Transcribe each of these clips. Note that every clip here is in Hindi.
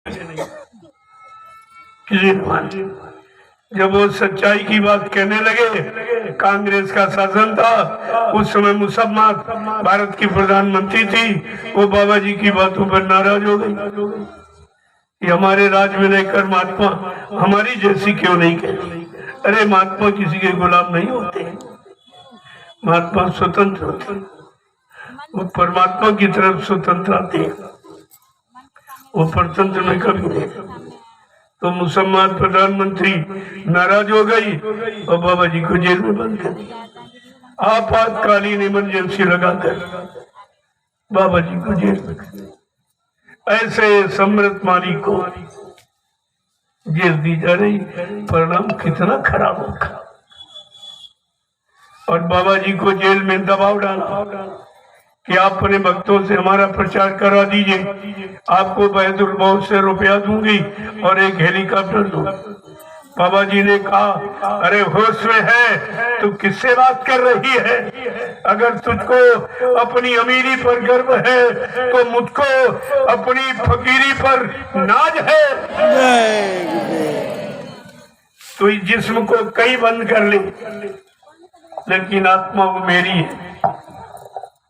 किसी ने मानी। जब वो सच्चाई की बात कहने लगे, कांग्रेस का शासन था उस समय, मुसम्मत भारत की प्रधानमंत्री थी, वो बाबा जी की बातों पर नाराज हो गई। ये हमारे राज में रहकर महात्मा हमारी जैसी क्यों नहीं कहती? अरे महात्मा किसी के गुलाम नहीं होते, महात्मा स्वतंत्र होते, वो परमात्मा की तरफ स्वतंत्र आते हैं, वो परतंत्र में कभी नहीं। तो मुसलमान प्रधानमंत्री नाराज हो गई और बाबा जी को जेल में बंद कर दिया। आपातकालीन इमरजेंसी लगाकर बाबा जी को जेल में कर दिया। ऐसे सम्राट मालिक को जेल दी जा रही, परिणाम कितना खराब होगा। और बाबा जी को जेल में दबाव डाला कि आप अपने भक्तों से हमारा प्रचार करा दीजिए, आपको बहुत से रुपया दूंगी और एक हेलीकॉप्टर दूंगी। बाबा जी ने कहा, अरे होश में है, तू किससे बात कर रही है? अगर तुझको अपनी अमीरी पर गर्व है तो मुझको अपनी फकीरी पर नाज है। तो इस जिस्म को कहीं बंद कर ले, लेकिन आत्मा वो मेरी है,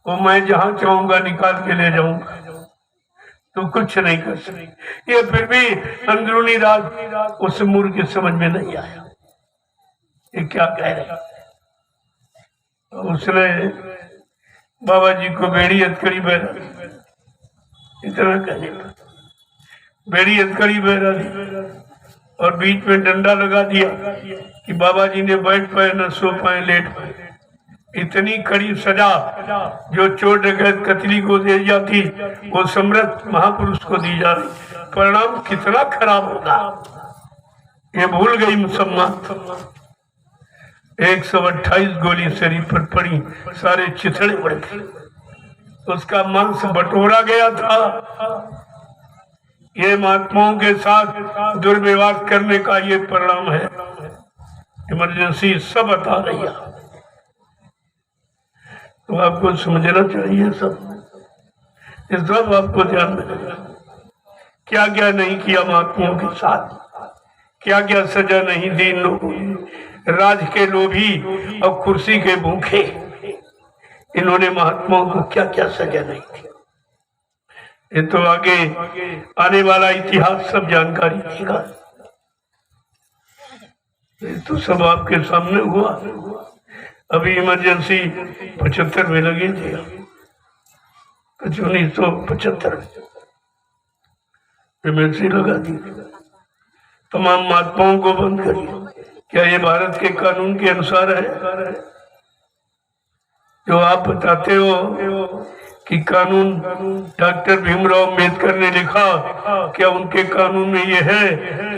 वो मैं जहां चाहूंगा निकाल के ले जाऊंगा, तो कुछ नहीं कर सकते। ये फिर भी अंदरूनी राज उस मूर्ख के समझ में नहीं आया, ये क्या कह रहे। उसने बाबा जी को बेड़ी हथकड़ी बहरा दी, इतना कहने पर बेड़ी हथकड़ी बहरा दी और बीच में डंडा लगा दिया कि बाबा जी ने बैठ पाए न सो पाए लेट पाए। इतनी कड़ी सजा जो चोर डकैत कतली को दी जाती, वो सम्राट महापुरुष को दी जा रही। परिणाम कितना खराब होगा ये भूल गई मुसम्मत। 128 गोली शरीर पर पड़ी, सारे चिथड़े पड़ गए, उसका मांस बटोरा गया था। ये महात्माओं के साथ दुर्व्यवहार करने का ये परिणाम है। इमरजेंसी सब बता रही है, तो आपको समझना चाहिए सब, इस सब आपको ध्यान में रखना। क्या क्या नहीं किया महात्माओं के साथ, क्या क्या सजा नहीं दी इन लोगों ने। राज के लोभी और कुर्सी के भूखे, इन्होंने महात्माओं को क्या क्या सजा नहीं दी। ये तो आगे आने वाला इतिहास सब जानकारी देगा। ये तो सब आपके सामने हुआ। अभी इमरजेंसी 75 में लगी थी, 1975 इमरजेंसी लगा दी, तमाम महात्माओं को बंद कर दिया। क्या ये भारत के कानून के अनुसार है? जो आप बताते हो कि कानून डॉक्टर भीमराव अम्बेडकर ने लिखा, क्या उनके कानून में ये है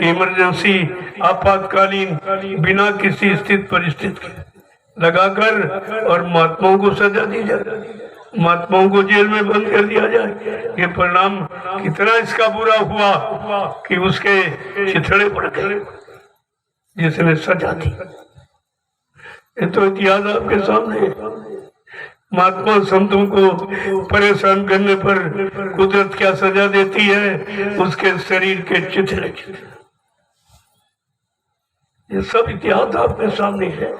कि इमरजेंसी आपातकालीन बिना किसी स्थित परिस्थिति के लगाकर और महात्माओं को सजा दी जाए, महात्माओं को जेल में बंद कर दिया जाए? ये परिणाम कितना इसका बुरा हुआ कि उसके चिथड़े पड़ गए जिसने सजा दी। ये तो इतिहास आपके सामने है। महात्मा संतों को परेशान करने पर कुदरत क्या सजा देती है? उसके शरीर के चिथड़े। ये सब इतिहास आपके सामने है।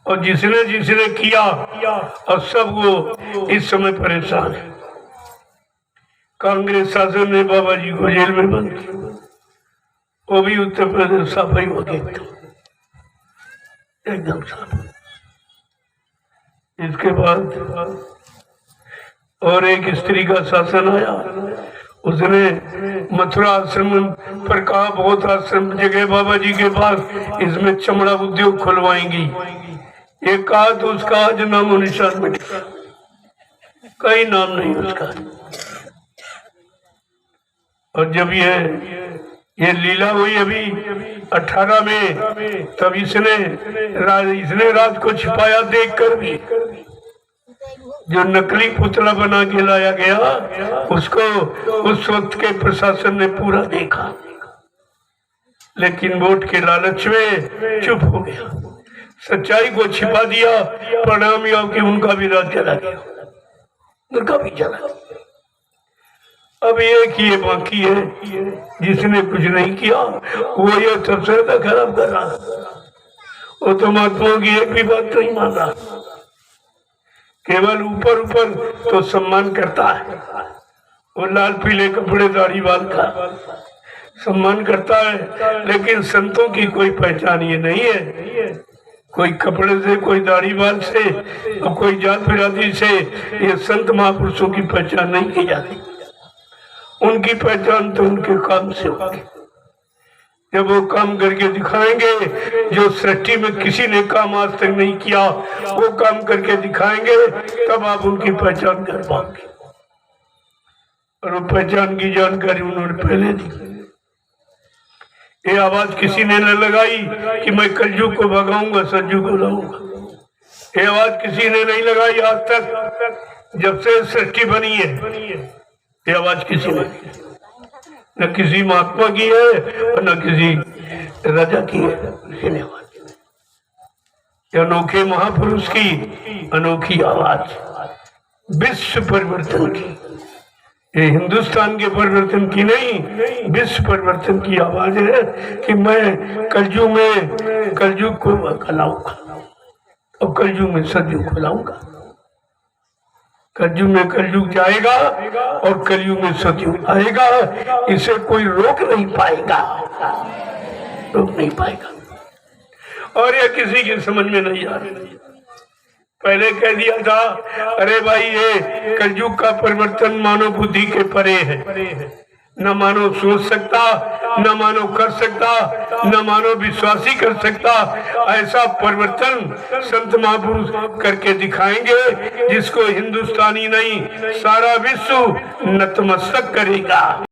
और जिसने जिसने किया और सब वो इस समय परेशान है। कांग्रेस शासन ने बाबा जी को जेल में बंद किया, वो भी उत्तर प्रदेश सफाई हो गई एकदम साफ। इसके बाद और एक स्त्री का शासन आया, उसने मथुरा आश्रम पर कहा, बहुत आश्रम जगह बाबा जी के पास, इसमें चमड़ा उद्योग खुलवाएंगी। ये कहा तो उसका आज नाम निशान में कहीं नाम नहीं उसका। और जब ये लीला हुई अभी 18 में, तब इसने राज को छिपाया देखकर भी। जो नकली पुतला बना के लाया गया, उसको उस वक्त के प्रशासन ने पूरा देखा, लेकिन वोट के लालच में चुप हो गया, सच्चाई को छिपा दिया। परिणाम यह कि उनका भी राज चला गया, उनका भी चला गया। अब एक ही बाकी है, जिसने कुछ नहीं किया वो ये सबसे ज्यादा खराब कर रहा। वो तो महात्माओं की एक भी बात नहीं मान रहा, केवल ऊपर ऊपर तो सम्मान करता है। वो लाल पीले कपड़े दाढ़ी बाल का सम्मान करता है, लेकिन संतों की कोई पहचान ये नहीं है। कोई कपड़े से, कोई दाढ़ी बाल से और कोई जात बिरादरी से ये संत महापुरुषों की पहचान नहीं की जाती। उनकी पहचान तो उनके काम से होगी। जब वो काम करके दिखाएंगे जो सृष्टि में किसी ने काम आज तक नहीं किया, वो काम करके दिखाएंगे, तब आप उनकी पहचान कर पाओगे। और वो पहचान की जानकारी उन्होंने पहले दी। ये आवाज किसी ने न लगाई कि मैं कलयुग को भगाऊंगा, सतयुग को लाऊंगा। ये आवाज किसी ने नहीं लगाई आज तक, जब से सृष्टि बनी है। ये आवाज किसी ने, न किसी महात्मा की है और न किसी राजा की है। अनोखे महापुरुष की अनोखी आवाज, विश्व परिवर्तन की। ये हिंदुस्तान के परिवर्तन की नहीं, विश्व परिवर्तन की आवाज है कि मैं कलयुग को लाऊंगा और कलयुग में सतयुग को लाऊंगा। कलयुग में कलयुग जाएगा और कलयुग में सतयुग आएगा। इसे कोई रोक नहीं पाएगा, रोक नहीं पाएगा। और यह किसी की समझ में नहीं आ रही। पहले कह दिया था, अरे भाई ये कलयुग का परिवर्तन मानव बुद्धि के परे है। न मानव सोच सकता, न मानव कर सकता, न मानव विश्वासी कर सकता। ऐसा परिवर्तन संत महापुरुष करके दिखाएंगे, जिसको हिंदुस्तानी नहीं सारा विश्व नतमस्तक करेगा।